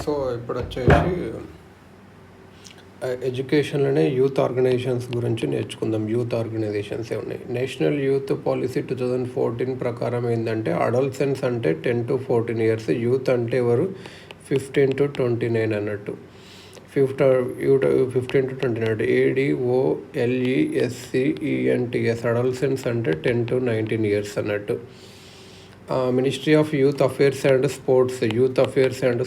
So ఇప్పుడు వచ్చేసి ఎడ్యుకేషన్లోనే youth organisations గురించి నేర్చుకుందాం. యూత్ ఆర్గనైజేషన్స్ ఉన్నాయి. నేషనల్ యూత్ పాలసీ 2014 ప్రకారం ఏంటంటే అడల్సెన్స్ అంటే 10 to 14 years, యూత్ అంటే ఎవరు 15 to 29 అన్నట్టు. 15 to 29 ADOLESCENTS. అడల్సెన్స్ అంటే 10 to 19 years అన్నట్టు. Ministry of youth affairs and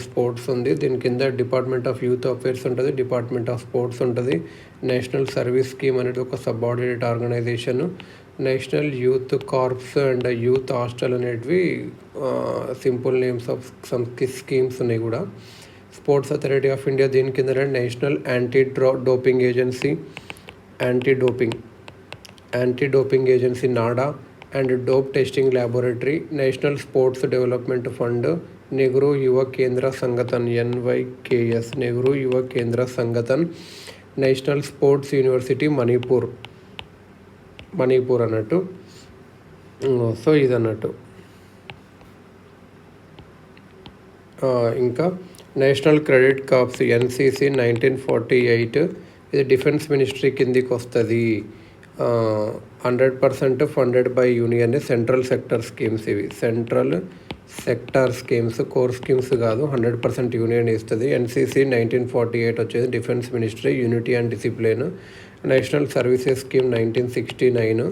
sports ఉంది. దీని కింద డిపార్ట్మెంట్ ఆఫ్ యూత్ అఫేర్స్ ఉంటుంది, డిపార్ట్మెంట్ ఆఫ్ స్పోర్ట్స్ ఉంటుంది. నేషనల్ సర్వీస్ స్కీమ్ అనేది ఒక subordinate organisation. National youth corps and youth hostel అనేటివి simple names of some schemes ఉన్నాయి కూడా. స్పోర్ట్స్ అథారిటీ ఆఫ్ ఇండియా దీని కింద national doping agency NADA and dope testing laboratory. National sports development fund, Nehru Yuva Kendra Sangathan NYKS, Nehru Yuva Kendra Sangathan. National sports university Manipur అన్నట్టు. So ఇదన్నట్టు. ఇంకా national credit corps NCC 1948, ఇది defence ministry కిందికి వస్తుంది. 100% funded by union. Central sector schemes ఇవి. Central sector schemes, core schemes కాదు. 100% union ఇస్తుంది. NCC 1948 వచ్చేది defence ministry, unity and discipline. National services scheme 1969,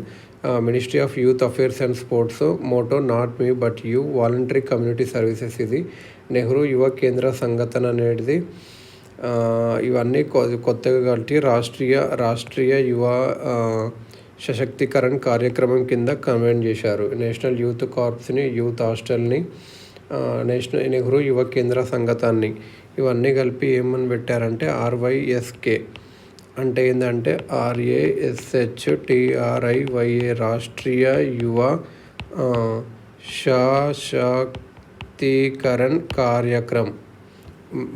ministry of youth affairs and sports. Motto not me but you, voluntary community services ఇది. నెహ్రూ యువ కేంద్ర సంగఠన్ అనేది. ఇవన్నీ కొత్తగా కలిపి రాష్ట్రీయ యువ సశక్తీకరణ కార్యక్రమం కింద కన్వెంట్ చేశారు. National youth కార్ప్స్ని, youth హాస్టల్ని, Nehru Yuva కేంద్ర సంగఠాన్ని, ఇవన్నీ కలిపి ఏమని పెట్టారంటే RYSK. అంటే ఏంటంటే RASHTRIYA, Rashtriya Yuva Sashaktikaran Karyakram.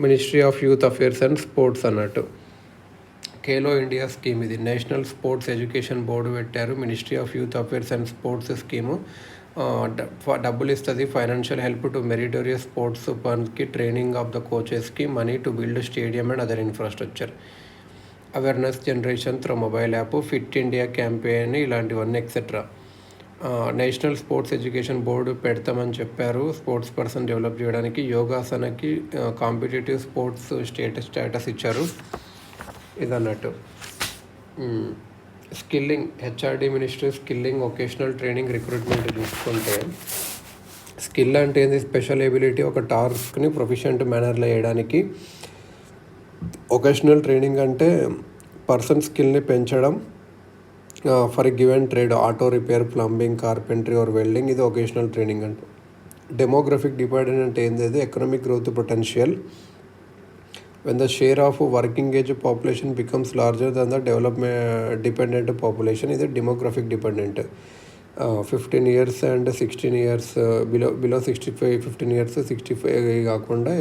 Ministry of youth affairs and sports అన్నట్టు. ఖేలో ఇండియా స్కీమ్ ఇది. నేషనల్ స్పోర్ట్స్ ఎడ్యుకేషన్ బోర్డు పెట్టారు. Ministry of youth affairs and sports scheme డబ్బులు ఇస్తుంది. Financial help to meritorious sports పర్సన్కి, ట్రైనింగ్ ఆఫ్ ద కోచెస్కి, money to build stadium and other infrastructure, awareness generation through mobile app, fit India campaign, ఇలాంటివన్నీ etcetera. National sports education board పెడతామని చెప్పారు sports person develop చేయడానికి. యోగాసనకి competitive sports status ఇచ్చారు. ఇదన్నట్టు. Skilling, HRD ministry skilling, vocational training, recruitment చూసుకుంటే skill అంటే ఏంది? Special ability, ఒక టాస్క్ని ప్రొఫిషియంట్ మేనర్లో చేయడానికి. వొకేషనల్ ట్రైనింగ్ అంటే పర్సన్ స్కిల్ని పెంచడం for a given trade, auto repair, plumbing, carpentry or welding, ఇది వొకేషనల్ ట్రైనింగ్ అంటే. డెమోగ్రఫిక్ డిపెండెంట్ అంటే ఏంది? Economic growth potential. when the share of working age population becomes larger than the development dependent population, is a demographic dependent. 15 years and 16 years, below 65, 15 years 65 కాకుండా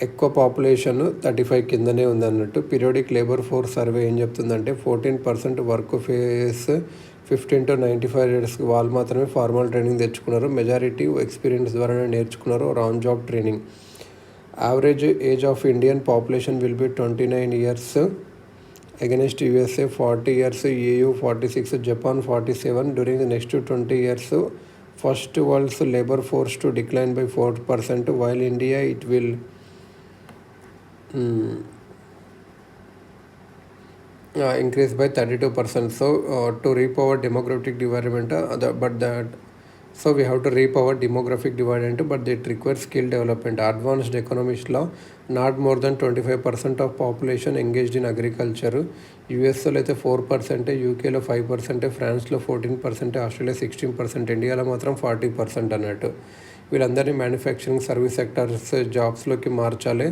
ఎక్కువ population 35 కిందనే ఉందన్నట్టు. Periodic labour force survey ఏం చెప్తుందంటే 14% work face 15 to 95 years వాళ్ళు మాత్రమే formal training తెచ్చుకున్నారు. Majority experience ద్వారానే నేర్చుకున్నారు, on job training. Average age of Indian population will be 29 years against USA 40 years, EU 46, Japan 47. During the next 20 years, first world's labor force to decline by 4%, while India it will increase by 32%. So to reap our demographic development, so we have to reap our demographic dividend, but it requires skill development. Advanced economist law, not more than 25% of population engaged in agriculture. USలో అయితే 4%, UKలో 5%, ఫ్రాన్స్లో 14%, Australia 16%, ఇండియాలో మాత్రం 40% అన్నట్టు. వీళ్ళందరినీ manufacturing, service sectors జాబ్స్లోకి మార్చాలి.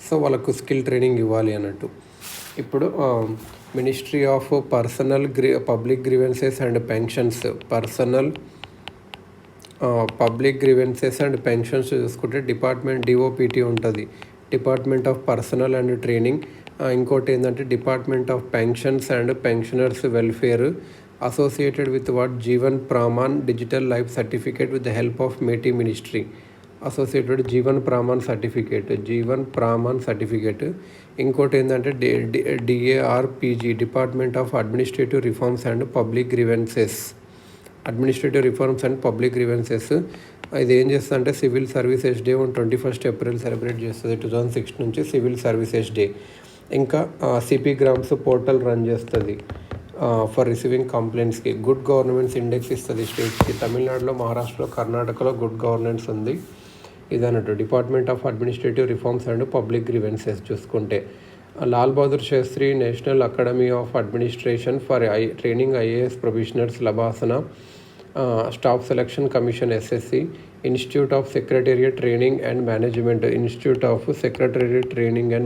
So వాళ్ళకు skill training ఇవ్వాలి అన్నట్టు. ఇప్పుడు ministry of public grievances and pensions, public grievances and pensions చూసుకుంటే డిపార్ట్మెంట్ DOPT ఉంటుంది, department of personnel and training. ఇంకోటి ఏంటంటే department of pensions and pensioners welfare, associated with Jeevan Pramaan digital life certificate with the help of MeitY ministry. Associated Jeevan Pramaan certificate. ఇంకోటి ఏంటంటే DARPG, department of administrative reforms and public grievances. ఇది ఏం చేస్తుంది అంటే civil services day 21 April celebrate చేస్తుంది 2006 నుంచి civil services day. ఇంకా CPGRAMS portal run చేస్తుంది ఫర్ రిసీవింగ్ కంప్లైంట్స్కి. గుడ్ గవర్నమెంట్స్ ఇండెక్స్ ఇస్తుంది స్టేట్స్కి. తమిళనాడులో, మహారాష్ట్రలో, కర్ణాటకలో గుడ్ గవర్నెన్స్ ఉంది. ఇదన్నట్టు department of administrative reforms and public grievances చూసుకుంటే. Lal Bahadur Shastri national academy of administration for training IAS professionals LBSNAA, staff selection commission SSC, institute of secretariat training and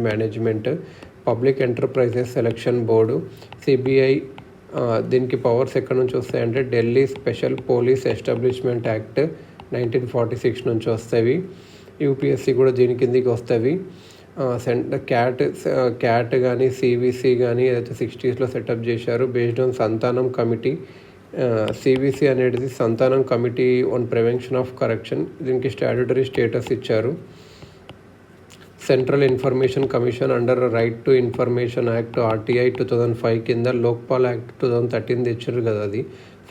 management, public enterprises selection board, CBI. దీనికి powers ఎక్కడి నుంచి వస్తాయంటే Delhi special police establishment act 1946 నుంచి వస్తాయి. UPSC కూడా దీని కిందికి వస్తాయి. క్యాట్ కానీ సివిసి కానీ ఏదైతే 60s సెటప్ చేశారు బేస్డ్ ఆన్ సంతానం కమిటీ. సివిసి అనేది సంతానం committee on prevention of corruption. దీనికి స్టాట్యూటరీ స్టేటస్ ఇచ్చారు. Central information commission under right to information act RTI 2005 కింద. లోక్పాల్ యాక్ట్ 2013 తెచ్చారు కదా, అది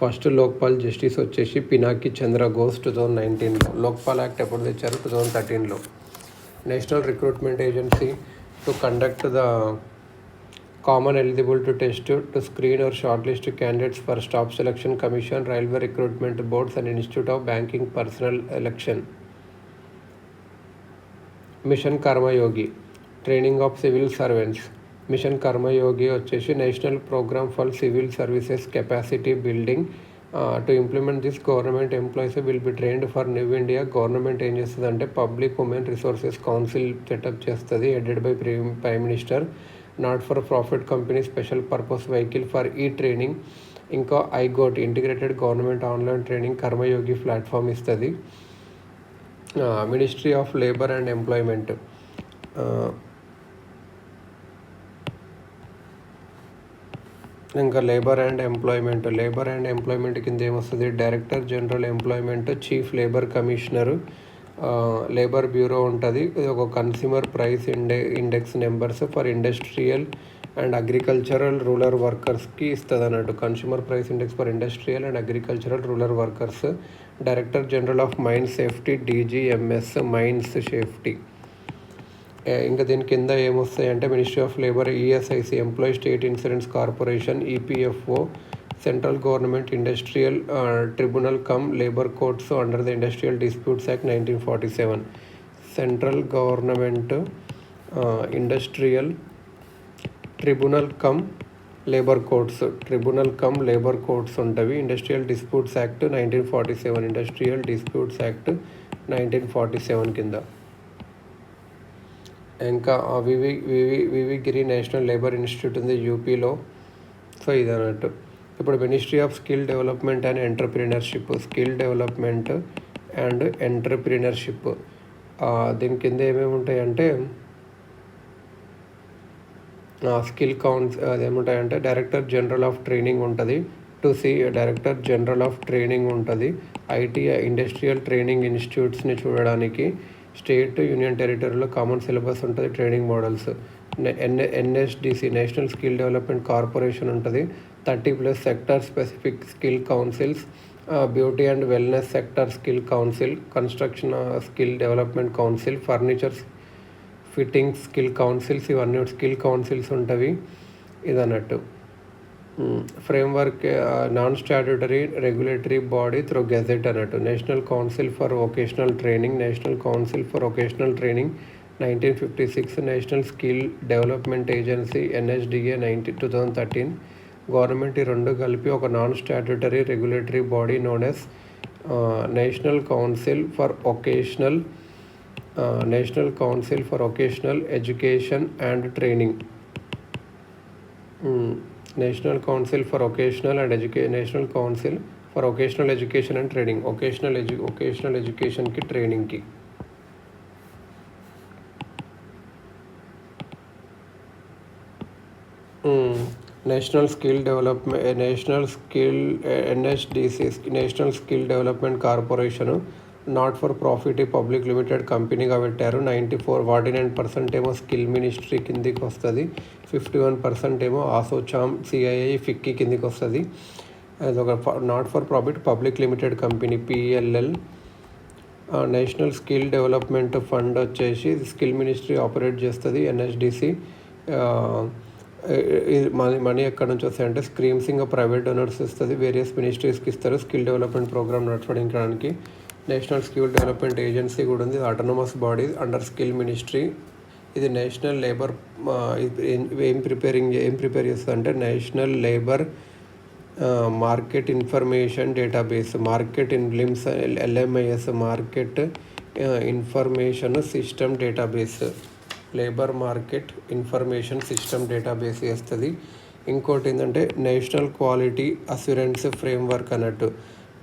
ఫస్ట్ లోక్పాల్ జస్టిస్ వచ్చేసి పినాకి చంద్ర ఘోష్ 2019లో. లోక్పాల్ యాక్ట్ ఎప్పుడు తెచ్చారు? 2013లో. National recruitment agency to conduct the common eligibility test to screen or short list candidates for staff selection commission, railway recruitment boards and institute of banking personnel election. Mission Karmayogi, training of civil servants. Mission Karmayogi వచ్చేసి national programme for civil services capacity building. To implement this government employees will be trained for new India. Government ఏం చేస్తుంది అంటే public human resources council set up చేస్తుంది, headed by prime minister. Not for profit company, special purpose vehicle for ఈ training. ఇంకా iGOT, integrated government online training Karmayogi platform ఇస్తుంది. Ministry of labour and employment. ఇంకా labour and employment కింద ఏమొస్తుంది? Director general employment, chief labour commissioner, labour bureau ఉంటుంది. ఇది ఒక consumer price index numbers for industrial and agricultural rural వర్కర్స్కి ఇస్తుంది అన్నట్టు. Consumer price index for industrial and agricultural rural workers. Director general of mines safety, DGMS mines safety. ఇంకా దీని కింద ఏమొస్తాయంటే ministry of labour, ESIC, employee state insurance corporation, EPFO, central government industrial tribunal cum labour courts under the industrial disputes act 1947. Central government industrial tribunal cum labour courts ఉంటవి. Industrial disputes act 1947, industrial disputes act 1947 కింద. ఇంకా V V Giri national labour institute ఉంది యూపీలో. So ఇది అన్నట్టు. ఇప్పుడు ministry of skill development and entrepreneurship. దీని కింద ఏమేమి ఉంటాయంటే స్కిల్ అదేముంటాయంటే డైరెక్టర్ జనరల్ ఆఫ్ ట్రైనింగ్ ఉంటుంది. డైరెక్టర్ జనరల్ ఆఫ్ ట్రైనింగ్ ఉంటుంది. ఐటీఐ ఇండస్ట్రియల్ ట్రైనింగ్ ఇన్స్టిట్యూట్స్ని చూడడానికి. స్టేట్, యూనియన్ టెరిటరీలో కామన్ సిలబస్ ఉంటుంది, training models. NSDC national skill development corporation ఉంటుంది. 30+ sector specific skill councils. Beauty and wellness sector skill council, construction skill development council, furniture fitting skill councils. ఇవన్నీ skill councils ఉంటవి. ఇదన్నట్టు. Framework non statutory regulatory body through gazette అన్నట్టు. National council for vocational training 1956. National skill development agency NSDA 2013. Government ఈ రెండు కలిపి ఒక non statutory regulatory body known as national council for vocational education and training. National council for vocational education and training. Vocational ఎడ్యుకేషన్కి, ట్రైనింగ్కి. National skill development corporation not for profit public limited కంపెనీగా పెట్టారు. 49% ఏమో skill ministry కిందికి వస్తుంది, 51% ఏమో ఆసోచామ్ CII FICCI కిందికి వస్తుంది. అదొక not for profit public limited company PLL. National skill development fund వచ్చేసి స్కిల్ మినిస్ట్రీ ఆపరేట్ చేస్తుంది. ఎన్ఎస్డిసి మనీ ఎక్కడి నుంచి వస్తాయంటే స్కీమ్స్ ఇంకా ప్రైవేట్ డోనర్స్ ఇస్తుంది, వేరియస్ మినిస్ట్రీస్కి ఇస్తారు స్కిల్ డెవలప్మెంట్ ప్రోగ్రామ్ నడపడానికి. నేషనల్ స్కిల్ డెవలప్మెంట్ ఏజెన్సీ కూడా ఉంది, autonomous body under skill ministry. ఇది నేషనల్ లేబర్ ఏం ప్రిపేర్ చేస్తుంది అంటే national labour market information database, market ఇన్లిమ్స్ LMIS, market information system database, labour market information system database చేస్తుంది. ఇంకోటి ఏంటంటే నేషనల్ క్వాలిటీ అస్యూరెన్స్ ఫ్రేమ్వర్క్ అన్నట్టు,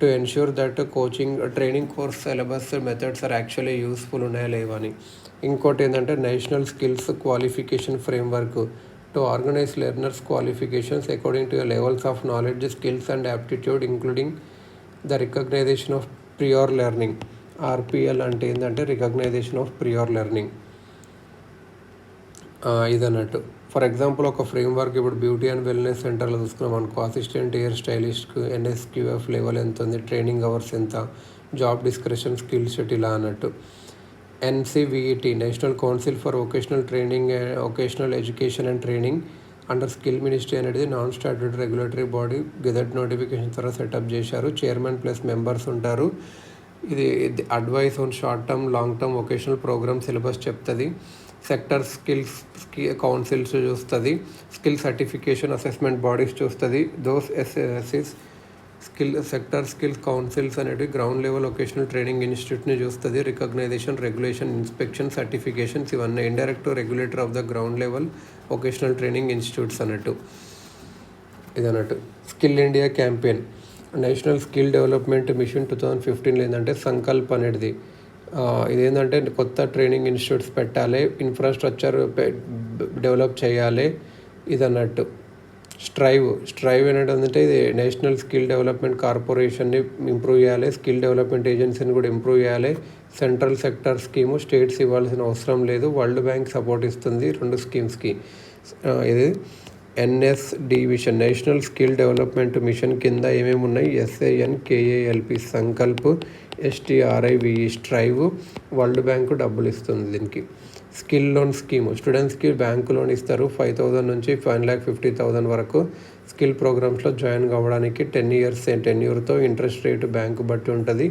to ensure that coaching training course syllabus methods are actually useful ఉన్నాయా లేవని. ఇంకోటి ఏంటంటే national skills qualification framework, to organise learners qualifications according to levels of knowledge, skills and aptitude including the recognition of prior learning. RPL అంటే ఏంటంటే recognition of prior learning ఇదన్నట్టు. For example ఒక framework ఇప్పుడు beauty and wellness సెంటర్లో చూసుకున్నాం అనుకో, assistant hair స్టైలిస్ట్కు NSQF level ఎంత ఉంది, ట్రైనింగ్ అవర్స్ ఎంత, జాబ్ డిస్క్రిప్షన్, స్కిల్ సెట్ ఇలా అన్నట్టు. NCVET national council for vocational training, vocational education and training under skill ministry అనేది non statutory regulatory body, gazette notification ద్వారా సెటప్ చేశారు. చైర్మన్ ప్లస్ మెంబర్స్ ఉంటారు. ఇది advice on short term long term vocational programme syllabus చెప్తుంది. Sector skills councils చూస్తుంది, skill certification assessment bodies చూస్తుంది. Those ఎస్ఎస్సిస్ sector skills councils అనేవి గ్రౌండ్ లెవెల్ వొకేషనల్ ట్రైనింగ్ ఇన్స్టిట్యూట్ని చూస్తుంది. రికగ్నైజేషన్, రెగ్యులేషన్, ఇన్స్పెక్షన్, సర్టిఫికేషన్స్ ఇవన్నీ indirect regulator of the ground level vocational training institutes అన్నట్టు ఇదన్నట్టు. Skill India campaign, national skill development mission 2015 ఏంటంటే సంకల్ప్ అనేది. ఇదేంటంటే కొత్త ట్రైనింగ్ ఇన్స్టిట్యూట్స్ పెట్టాలి, ఇన్ఫ్రాస్ట్రక్చర్ డెవలప్ చేయాలి ఇదన్నట్టు. స్ట్రైవ్ ఏంటంటే ఇది నేషనల్ స్కిల్ డెవలప్మెంట్ కార్పొరేషన్ని ఇంప్రూవ్ చేయాలి, స్కిల్ డెవలప్మెంట్ ఏజెన్సీని కూడా ఇంప్రూవ్ చేయాలి. సెంట్రల్ సెక్టర్ స్కీము స్టేట్స్ ఇవ్వాల్సిన అవసరం లేదు, వరల్డ్ బ్యాంక్ సపోర్ట్ ఇస్తుంది 2 స్కీమ్స్కి. ఇది NSD vision, national skill development mission కింద ఏమేమి ఉన్నాయి, SANKALP Sankalp, STRIVE strive, world bank డబ్బులు ఇస్తుంది దీనికి. స్కిల్ లోన్ స్కీము, స్టూడెంట్స్కి బ్యాంకు లోన్ ఇస్తారు 5,000 నుంచి 5,50,000 వరకు. స్కిల్ ప్రోగ్రామ్స్లో జాయిన్ కావడానికి 10 years టెన్యూర్తో, ఇంట్రెస్ట్ రేటు బ్యాంకు బట్టి ఉంటుంది.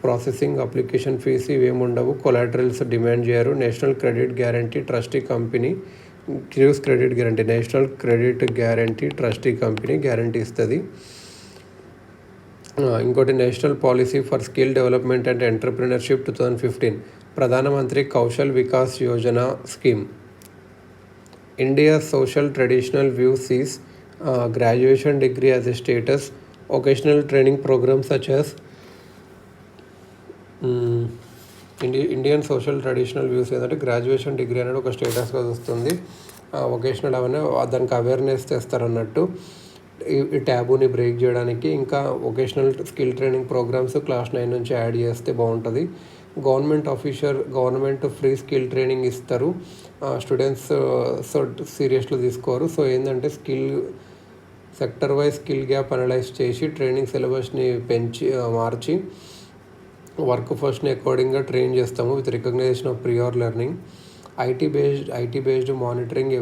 ప్రాసెసింగ్, అప్లికేషన్ ఫీజు ఇవేమి ఉండవు, కొలాటరల్స్ డిమాండ్ చేయరు. National credit guarantee trustee company gives credit guarantee, national credit guarantee trustee company guarantee ఇస్తుంది. ఇంకోటి national policy for skill development and entrepreneurship 2015, Pradhan Mantri Kaushal Vikas Yojana scheme. India social traditional views is graduation degree as a status, vocational training programs such as Indian social traditional views ఏంటంటే graduation degree అనేది ఒక స్టేటస్గా వస్తుంది. Vocational అవన్నీ దానికి awareness తెస్తారన్నట్టు ఈ ట్యాబుని break చేయడానికి. ఇంకా vocational skill training programs class 9 నుంచి యాడ్ చేస్తే బాగుంటుంది. గవర్నమెంట్ ఫ్రీ స్కిల్ ట్రైనింగ్ ఇస్తారు, స్టూడెంట్స్ సీరియస్లో తీసుకోరు. సో ఏంటంటే skill sector wise skill gap analyse చేసి ట్రైనింగ్ సిలబస్ని మార్చి వర్క్ ఫోర్స్ని అకార్డింగ్గా ట్రైన్ చేస్తాము with recognition of prior learning. IT based monitoring,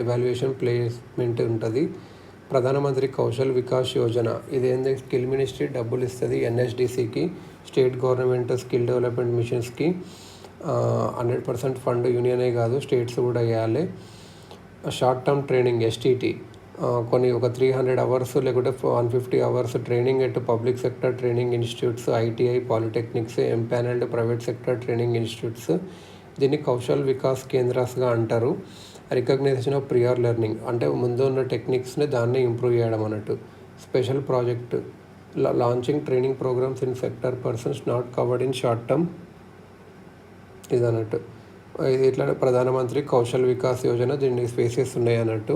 evaluation, placement ఉంటుంది. ప్రధానమంత్రి కౌశల్ వికాస్ యోజన ఇదేంటి, స్కిల్ మినిస్ట్రీ డబ్బులు ఇస్తుంది ఎన్ఎస్డిసికి, స్టేట్ గవర్నమెంట్ స్కిల్ డెవలప్మెంట్ మిషన్స్కి. 100% ఫండ్ యూనియనే కాదు స్టేట్స్ కూడా వేయాలి. షార్ట్ టర్మ్ ట్రైనింగ్ ఎస్టీటీ, ఒక 300 hours లేకుంటే 150 hours training at public sector training institutes, ITI, polytechnics, empanelled private sector training institutes. దీన్ని కౌశల్ వికాస్ కేంద్రాస్గా అంటారు. రికగ్నైజేషన్ ఆఫ్ ప్రియోర్ లెర్నింగ్ అంటే ముందు ఉన్న టెక్నిక్స్ని దాన్ని ఇంప్రూవ్ చేయడం అన్నట్టు. Special project launching training programs in sector persons not covered in short term ఇది అన్నట్టు. ఇది ఇట్లా ప్రధానమంత్రి కౌశల్ వికాస్ యోజన, దీన్ని స్పేసెస్ ఉన్నాయి అన్నట్టు.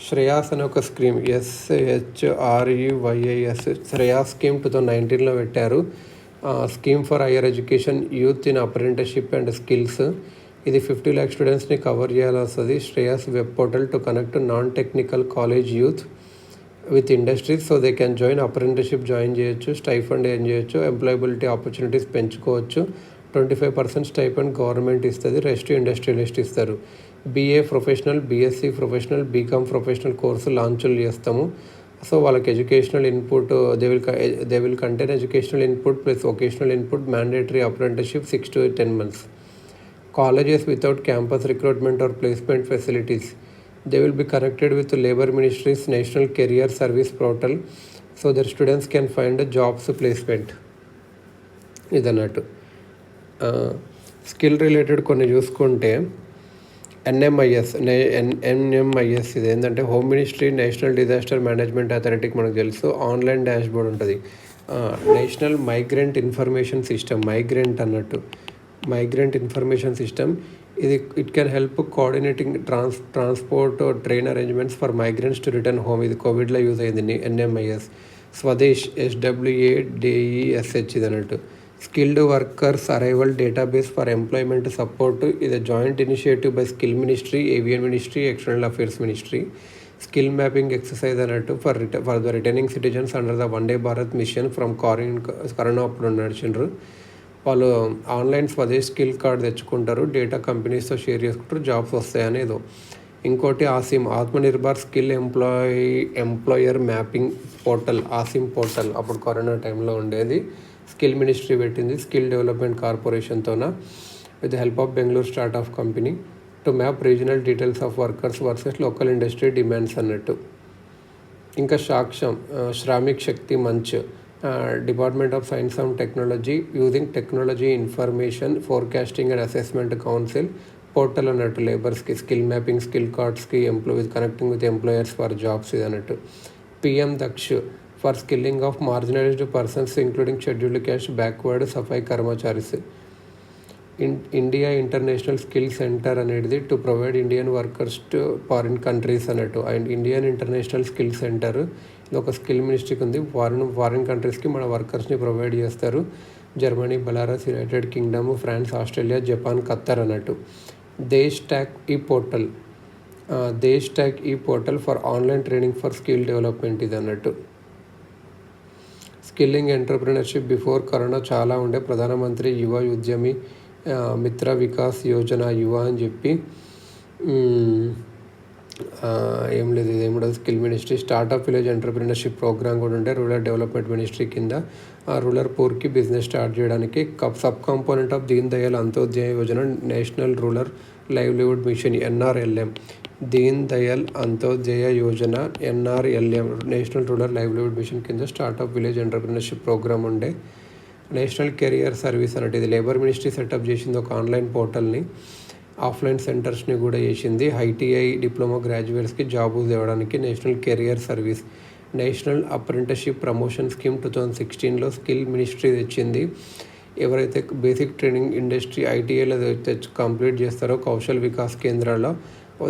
శ్రేయాస్ అనే ఒక స్కీమ్, SHREYAS శ్రేయాస్ స్కీమ్ 2019లో పెట్టారు. Scheme for higher education youth in apprenticeship and skills. ఇది 50 lakh స్టూడెంట్స్ని కవర్ చేయాల్సి వస్తుంది. Shreyas web portal to connect non technical college youth with industries. So they can join apprenticeship join చేయొచ్చు, స్టైఫండ్ ఏం చేయొచ్చు, employability opportunities పెంచుకోవచ్చు. 25% స్టైఫండ్ గవర్నమెంట్ ఇస్తుంది, rest industrialist ఇస్తారు. BA professional, BSc professional, BCom professional course లాంచ్లు చేస్తాము. సో వాళ్ళకి educational input they will contain educational input plus vocational input, mandatory apprenticeship 6 to 10 months. Colleges without campus recruitment or placement facilities, they will be connected with the Labour Ministry's National Career Service Portal so that students can find a jobs placement. ఇదన్నట్టు skill related కొన్ని చూసుకుంటే NMIS ఇది ఏంటంటే home ministry, national disaster management అథారిటీకి మనకు తెలుసు. Online dashboard ఉంటుంది. National migrant information system, migrant information system. It can help coordinating transport train arrangements for migrants to return home. ఇది కోవిడ్లో యూజ్ అయింది ఎన్ఎంఐఎస్. స్వదేశ్ SWADESH ఇది అన్నట్టు. Skilled workers arrival database for employment support. ఇది joint initiative by skill ministry, aviation ministry, external affairs ministry. Skill mapping exercise అన్నట్టు for the returning citizens under the Vande Bharat mission from corona అప్పుడు నడిచిండ్రు. వాళ్ళు online Swadesh skill card తెచ్చుకుంటారు, data కంపెనీస్తో share చేసుకుంటారు, jobs వస్తాయని ఏదో. ఇంకోటి Atmanirbhar skill employer mapping portal, portal అప్పుడు కరోనా టైంలో ఉండేది. స్కిల్ మినిస్ట్రీ పెట్టింది స్కిల్ డెవలప్మెంట్ కార్పొరేషన్తోన with the help of Bengaluru startup company to map regional details of workers versus local industry demands అన్నట్టు. ఇంకా Shramik Shakti Manch, department of science and technology using technology information forecasting and assessment council portal అన్నట్టు. లేబర్స్కి skill mapping, skill కార్డ్స్కి connecting with employers for jobs ఇది అన్నట్టు. PM Daksh for skilling of marginalized persons including scheduled caste, backward, Safai Karmacharis. India international skill centre అనేది to provide Indian workers to foreign countries అన్నట్టు. And Indian international skill centre ఇది ఒక skill మినిస్ట్రీకి ఉంది. Foreign కంట్రీస్కి మన వర్కర్స్ని ప్రొవైడ్ చేస్తారు. Germany, Belarus, United Kingdom, France, Australia, Japan, Qatar అన్నట్టు. దేశ్ ట్యాక్ ఈ portal for online training for skill development ఇది అన్నట్టు. స్కిల్లింగ్ ఎంటర్ప్రినర్షిప్ బిఫోర్ కరోనా చాలా ఉండే. ప్రధానమంత్రి యువ ఉద్యమి మిత్ర వికాస్ యోజన యువ అని చెప్పి ఏం లేదు, ఇదేం కూడా skill ministry. Startup village entrepreneurship program కూడా ఉండే రూరల్ డెవలప్మెంట్ మినిస్ట్రీ కింద. రూరల్ పూర్కి బిజినెస్ స్టార్ట్ చేయడానికి sub component of Deen Dayal Antyodaya Yojana, national rural livelihood mission NRLM. Deen Dayal Antyodaya Yojana NRLM national rural livelihood mission కింద స్టార్ట్అప్ విలేజ్ ఎంటర్ప్రినర్షిప్ ప్రోగ్రామ్ ఉండే. నేషనల్ కెరియర్ సర్వీస్ అన్నట్టు ఇది labour ministry setup చేసింది ఒక ఆన్లైన్ పోర్టల్ని. ఆఫ్లైన్ సెంటర్స్ని కూడా చేసింది. ITI డిప్లొమా గ్రాడ్యుయేట్స్కి జాబు తేవడానికి national career service. National apprenticeship promotion scheme 2016లో స్కిల్ మినిస్ట్రీ తెచ్చింది. ఎవరైతే బేసిక్ ట్రైనింగ్ ఇండస్ట్రీ ITIలో కంప్లీట్ చేస్తారో కౌశల్ వికాస్ కేంద్రాల్లో,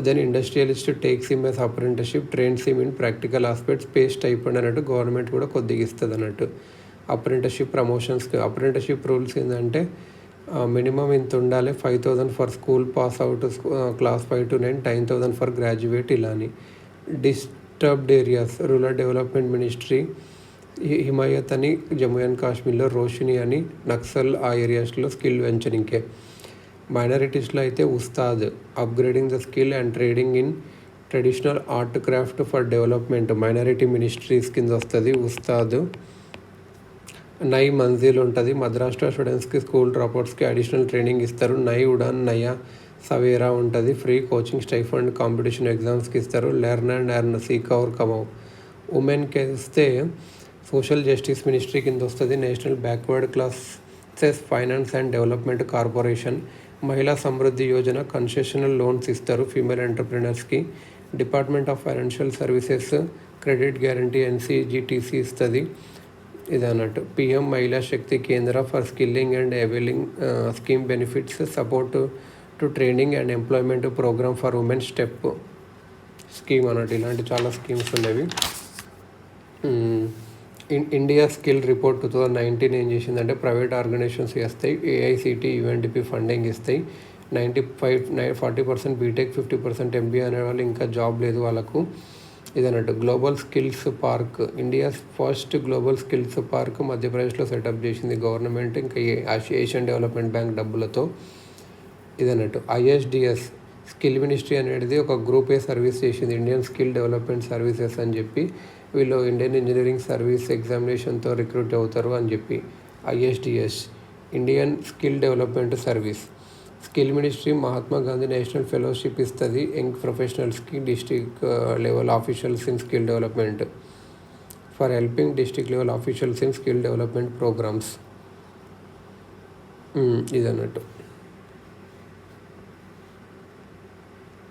then industrialist takes him as apprenticeship, trains him in practical aspects, pay stipend అన్నట్టు గవర్నమెంట్ కూడా కొద్దిగా ఇస్తుంది అన్నట్టు. అప్రెంటిస్షిప్ ప్రమోషన్స్కి అప్రెంటిస్షిప్ రూల్స్ ఏంటంటే మినిమం ఇంత ఉండాలి, 5,000 for school pass out, class 5 to 9, 10,000 for graduate ఇలా అని. Disturbed areas rural development ministry Himayat అని జమ్మూ అండ్ కాశ్మీర్లో, రోషిని అని నక్సల్ ఆ ఏరియాస్లో స్కిల్ వెంచరింగ్కే. మైనారిటీస్లో అయితే Ustaad upgrading the skill and trading in traditional art craft for development minority ministries కింద వస్తుంది ఉస్తాద్. నై మంజిల్ ఉంటుంది. మద్రాస్ట్రా స్టూడెంట్స్కి స్కూల్ డ్రాప్అవుట్స్కి అడిషనల్ ట్రైనింగ్ ఇస్తారు. నై ఉడాన్, నయా సవేరా ఉంటుంది. ఫ్రీ కోచింగ్, స్టైఫండ్, కాంపిటీషన్ ఎగ్జామ్స్కి ఇస్తారు. Learn and earn, Seekh Aur Kamao. ఉమెన్కి వస్తే సోషల్ జస్టిస్ మినిస్ట్రీ కింద వస్తుంది. National backward classes finance and development corporation. Mahila Samriddhi Yojana concessional loans ఇస్తారు ఫీమేల్ ఎంటర్ప్రినర్స్కి. Department of financial services credit guarantee NCGTC ఇస్తుంది ఇది అన్నట్టు. PM Mahila Shakti Kendra for skilling and availing scheme benefits, support to training and employment programme for women step scheme అన్నట్టు. ఇలాంటి చాలా schemes ఉండేవి. India skill report 2019 ఏం చేసిందంటే ప్రైవేట్ ఆర్గనైజేషన్స్ చేస్తాయి, ఏఐసిటి యుఎన్డిపి ఫండింగ్ ఇస్తాయి. 40% బీటెక్, 50% ఎంబీఏ అనే వాళ్ళు ఇంకా జాబ్ లేదు వాళ్ళకు. ఇదన్నట్టు global skills park, India first global skills park మధ్యప్రదేశ్లో సెటప్ చేసింది గవర్నమెంట్, ఇంకా ఏషియన్ డెవలప్మెంట్ బ్యాంక్ డబ్బులతో. ఇదన్నట్టు ఐఎస్డిఎస్ స్కిల్ మినిస్ట్రీ అనేది ఒక గ్రూప్ ఏ సర్వీస్ చేసింది, ఇండియన్ స్కిల్ డెవలప్మెంట్ సర్వీసెస్ అని చెప్పి. వీళ్ళు ఇండియన్ ఇంజనీరింగ్ సర్వీస్ ఎగ్జామినేషన్తో రిక్రూట్ అవుతారు అని చెప్పి. ISDS Indian skill development service. Skill ministry Mahatma Gandhi national fellowship ఇస్తుంది యంగ్ ప్రొఫెషనల్స్కి, district level officials in skill development, for helping district level officials in skill development programmes. ఇదన్నట్టు.